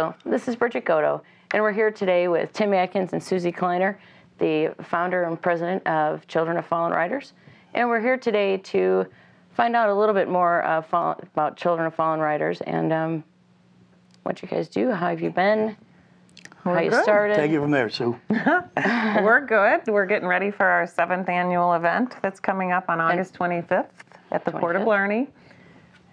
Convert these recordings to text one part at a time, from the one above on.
So this is Bridget Goto, and we're here today with Tim Atkins and Susie Kleiner, the founder and president of Children of Fallen Riders. And we're here today to find out a little bit more about Children of Fallen Riders and what you guys do. How have you been? How you started? Take it from there, Sue. We're good. We're getting ready for our 7th annual event that's coming up on August 25th at the Port of Blarney.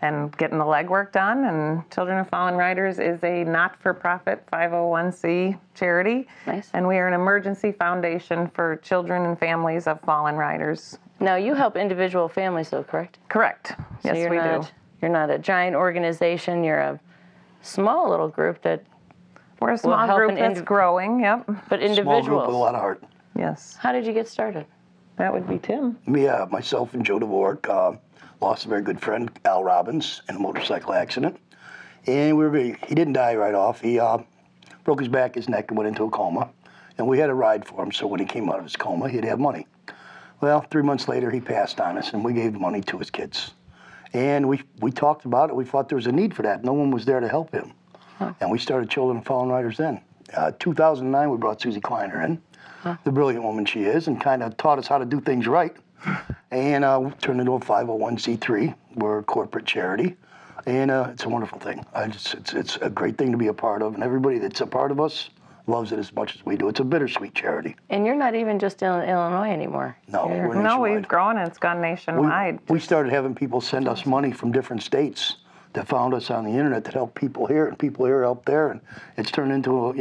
And getting the legwork done. And Children of Fallen Riders is a not-for-profit 501c charity. Nice. And we are an emergency foundation for children and families of fallen riders. Now, you help individual families, though, correct? Correct. So Yes, we do. You're not a giant organization. You're a small little group that We're a small group that's growing, yep. But individuals. Small group with a lot of heart. Yes. How did you get started? That would be Tim. Yeah, myself and Joe DeVork lost a very good friend, Al Robbins, in a motorcycle accident. And he didn't die right off. He broke his back, his neck, and went into a coma. And we had a ride for him, so when he came out of his coma, he'd have money. Well, 3 months later, he passed on us, and we gave the money to his kids. And we talked about it. We thought there was a need for that. No one was there to help him. Huh. And we started Children of Fallen Riders then. 2009, we brought Susie Kleiner in, the brilliant woman she is, and kind of taught us how to do things right. And turned into a 501c3. We're a corporate charity, and it's a wonderful thing. It's a great thing to be a part of, and everybody that's a part of us loves it as much as we do. It's a bittersweet charity. And you're not even just in Illinois anymore. No, we're nationwide. No, we've grown, and it's gone nationwide. We started having people send us money from different states that found us on the internet that helped people here, and people here help there, and it's turned into,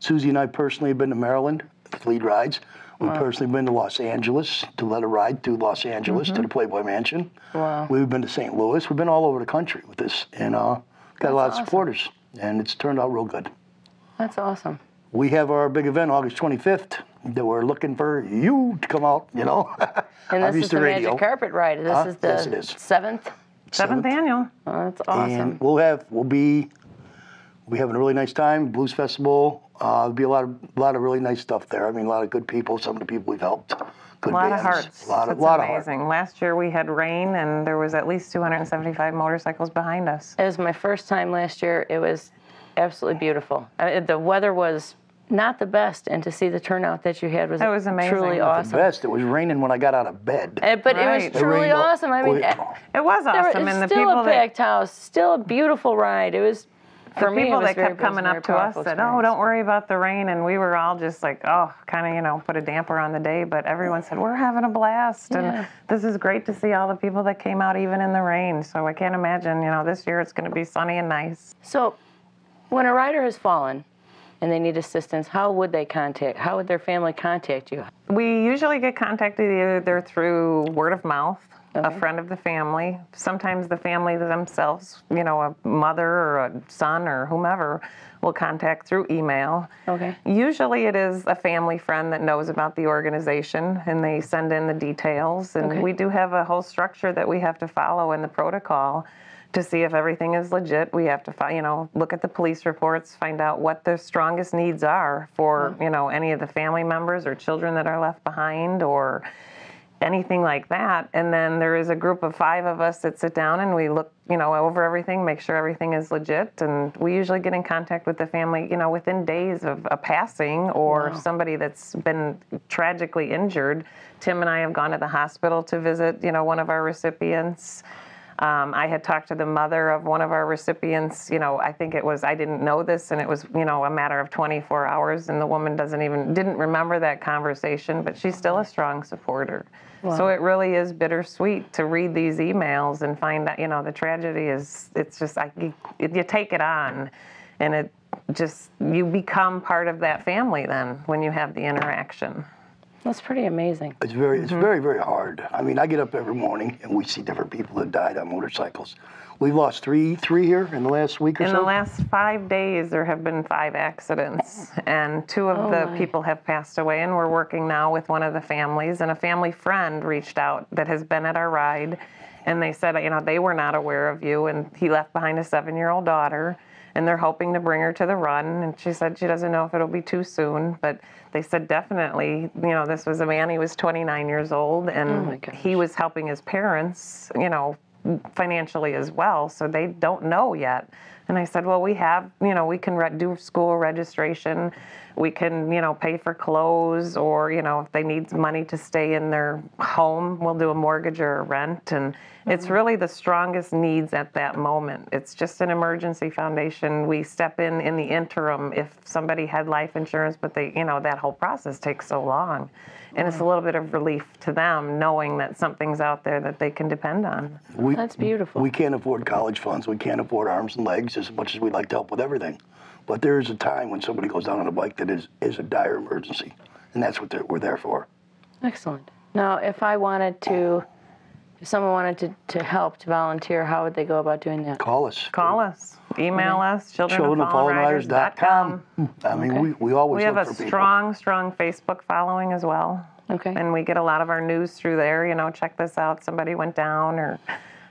Susie and I personally have been to Maryland to lead rides. We've personally been to Los Angeles to let a ride through Los Angeles to the Playboy Mansion. Wow. We've been to St. Louis. We've been all over the country with this, and got a lot of supporters, and it's turned out real good. That's awesome. We have our big event August 25th that we're looking for you to come out, And this is the Magic Carpet Ride. This is the yes, it is. 7th? 7th annual. Oh, that's awesome. And we'll be having a really nice time. Blues Festival. There'll be a lot of really nice stuff there. I mean, a lot of good people. Some of the people we've helped. Good A lot bands. of hearts. A lot That's of amazing. heart. Last year we had rain, and there was at least 275 motorcycles behind us. It was my first time last year. It was absolutely beautiful. The weather was not the best, and to see the turnout that you had was amazing. truly Not awesome. the best. It was raining when I got out of bed. But it was truly awesome. I mean, it was awesome, and the still people a packed house, still a beautiful ride. It was. For me, people it was that kept coming up to us said, "Oh, don't worry about the rain," and we were all just like, "Oh," kind of, put a damper on the day. But everyone said, "We're having a blast, and this is great to see all the people that came out even in the rain." So I can't imagine, this year it's going to be sunny and nice. So, when a rider has fallen and they need assistance, how would their family contact you? We usually get contacted either through word of mouth. A friend of the family, sometimes the family themselves, a mother or a son or whomever will contact through email. Okay. Usually it is a family friend that knows about the organization, and they send in the details. And we do have a whole structure that we have to follow in the protocol to see if everything is legit. We have to, look at the police reports, find out what the strongest needs are for, any of the family members or children that are left behind or anything like that. And then there is a group of 5 of us that sit down and we look, over everything, make sure everything is legit. And we usually get in contact with the family, within days of a passing or somebody that's been tragically injured. Tim and I have gone to the hospital to visit, one of our recipients. I had talked to the mother of one of our recipients, I think I didn't know this, and it was, a matter of 24 hours, and the woman didn't remember that conversation, but she's still a strong supporter. Wow. So it really is bittersweet to read these emails and find that, the tragedy it's just, you take it on, and you become part of that family then when you have the interaction. That's pretty amazing. It's very, very hard. I mean, I get up every morning and we see different people that died on motorcycles. We've lost three here in the last week or so. In the last 5 days, there have been 5 accidents, and 2 of the people have passed away, and we're working now with one of the families, and a family friend reached out that has been at our ride, and they said, they were not aware of you, and he left behind a 7-year-old daughter, and they're hoping to bring her to the run, and she said she doesn't know if it'll be too soon, but they said definitely, this was a man, he was 29 years old, and he was helping his parents, financially as well, so they don't know yet. And I said, well, we have, we can do school registration. We can, pay for clothes, or, if they need money to stay in their home, we'll do a mortgage or a rent. And it's really the strongest needs at that moment. It's just an emergency foundation. We step in the interim if somebody had life insurance, but they, that whole process takes so long. And it's a little bit of relief to them knowing that something's out there that they can depend on. That's beautiful. We can't afford college funds. We can't afford arms and legs as much as we'd like to help with everything. But there is a time when somebody goes down on a bike that is a dire emergency, and that's what we're there for. Excellent. Now, if someone wanted to help, to volunteer, how would they go about doing that? Call us. Call us. Email us, childrenofallenriders.com. I mean, we always We have look a for people. strong Facebook following as well. Okay. And we get a lot of our news through there, check this out, somebody went down or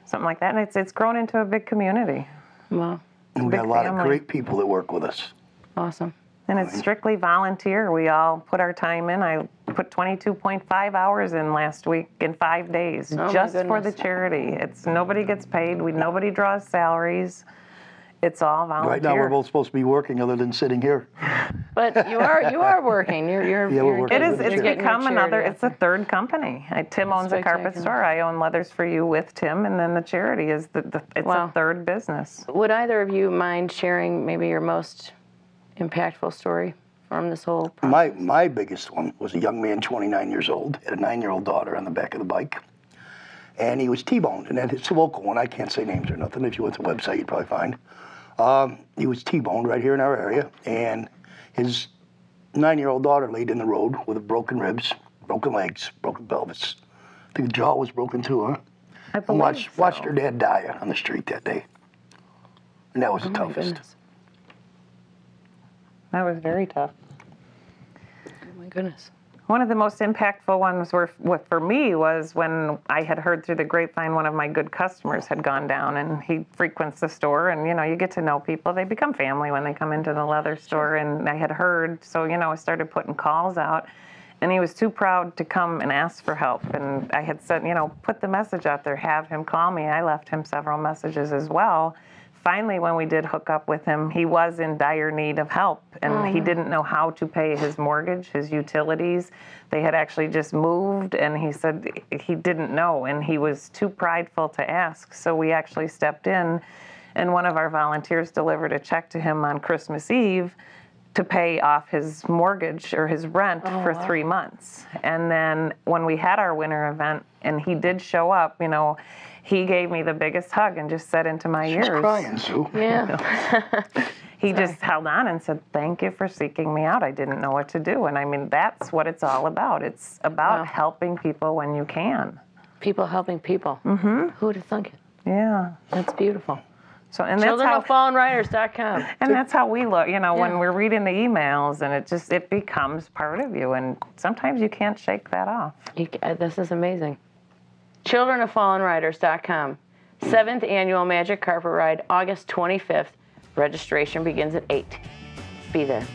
something like that. And it's grown into a big community. Wow. And we got a lot of great people that work with us. Awesome. And it's strictly volunteer. We all put our time in. I put 22.5 hours in last week in 5 days, just for the charity. Nobody gets paid. Nobody draws salaries. It's all volunteer. Right now, we're both supposed to be working, other than sitting here. But you are working. You're we're working. It's become it's a third company. Tim owns a carpet store. I own Leathers for You with Tim, and then the charity is it's a third business. Would either of you mind sharing maybe your most impactful story from this whole process? My biggest one was a young man, 29 years old, had a 9-year-old daughter on the back of the bike, and he was T-boned. And it's a local one. I can't say names or nothing. If you went to the website, you'd probably find. He was T-boned right here in our area, and his 9-year-old daughter laid in the road with broken ribs, broken legs, broken pelvis. I think the jaw was broken too, huh? I believe Watched her dad die on the street that day. And that was the toughest. Goodness. That was very tough. Oh my goodness. One of the most impactful ones for me was when I had heard through the grapevine one of my good customers had gone down, and he frequents the store, and you get to know people. They become family when they come into the leather store, and I had heard, so I started putting calls out, and he was too proud to come and ask for help. And I had said, put the message out there, have him call me. I left him several messages as well. Finally, when we did hook up with him, he was in dire need of help, and he didn't know how to pay his mortgage, his utilities. They had actually just moved, and he said he didn't know, and he was too prideful to ask. So we actually stepped in, and one of our volunteers delivered a check to him on Christmas Eve to pay off his mortgage or his rent for 3 months. And then when we had our winter event, and he did show up, he gave me the biggest hug and just said into my ears. She's crying, Sue. Yeah. He just held on and said, "Thank you for seeking me out. I didn't know what to do." And I mean, that's what it's all about. It's about helping people when you can. People helping people. Mm-hmm. Who would have thunk it? Yeah. That's beautiful. So, and that's how childrenofallenriders.com. And that's how we look, when we're reading the emails, and it becomes part of you, and sometimes you can't shake that off. This is amazing. Childrenofallenriders.com. 7th Annual Magic Carpet Ride, August 25th. Registration begins at 8. Be there.